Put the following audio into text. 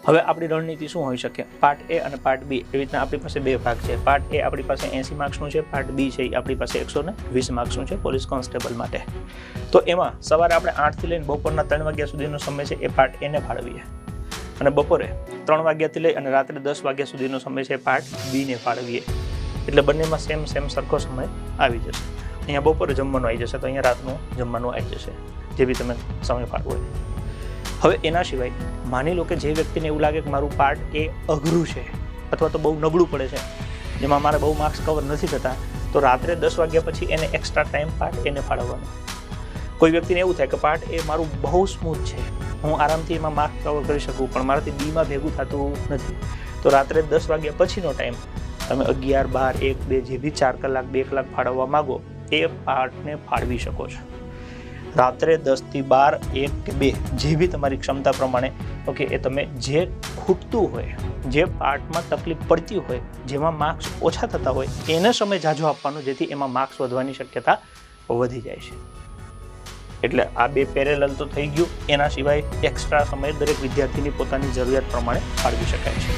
હવે આપણી રણનીતિ શું હોઈ શકે? પાર્ટ એ અને પાર્ટ બી એવી રીતના આપણી પાસે બે ભાગ છે. પાર્ટ એ આપણી પાસે 80 માર્ક્સનું છે, પાર્ટ બી છે એ આપણી પાસે 120 માર્ક્સનું છે પોલીસ કોન્સ્ટેબલ માટે. તો એમાં સવારે આપણે 8 થી લઈને બપોરના 3 વાગ્યા સુધીનો સમય છે એ પાર્ટ એને ફાળવીએ, અને બપોરે 3 વાગ્યાથી લઈ અને રાત્રે 10 વાગ્યા સુધીનો સમય છે પાર્ટ બી ને ફાળવીએ. એટલે બંનેમાં સેમ સરખો સમય આવી જશે. અહીંયા બપોરે જમવાનું આવી જશે, તો અહીંયા રાતનું જમવાનું આવી જશે, જે બી તમે સમય ફાળવો હોય. હવે એના સિવાય માની લો કે જે વ્યક્તિને એવું લાગે કે મારું પાર્ટ એ અઘરું છે અથવા તો બહુ નબળું પડે છે, જેમાં મારે બહુ માર્ક્સ કવર નથી થતા, તો રાત્રે 10 વાગ્યા પછી એને એક્સ્ટ્રા ટાઈમ પાર્ટ એને ફાળવવાનો. કોઈ વ્યક્તિને એવું થાય કે પાર્ટ એ મારું બહુ સ્મૂથ છે, હું આરામથી એમાં માર્ક્સ કવર કરી શકું, પણ મારાથી બીમાં ભેગું થતું નથી, તો રાત્રે 10 વાગ્યા પછીનો ટાઈમ તમે 11, 12, 1, 2 જે બી 4 કલાક 2 કલાક ફાળવવા માગો એ પાર્ટને ફાળવી શકો છો. રાત્રે 10 થી 12, 1 કે 2 જે બી તમારી ક્ષમતા પ્રમાણે, ઓકે, એ તમે જે ખૂટતું હોય, જે પાર્ટમાં તકલીફ પડતી હોય, જેમાં માર્ક્સ ઓછા થતા હોય એને સમય ઝાઝો આપવાનો, જેથી એમાં માર્ક્સ વધવાની શક્યતા વધી જાય છે. એટલે આ બે પેરેલલ તો થઈ ગયું. એના સિવાય એક્સ્ટ્રા સમય દરેક વિદ્યાર્થીની પોતાની જરૂરિયાત પ્રમાણે ફાળવી શકાય છે.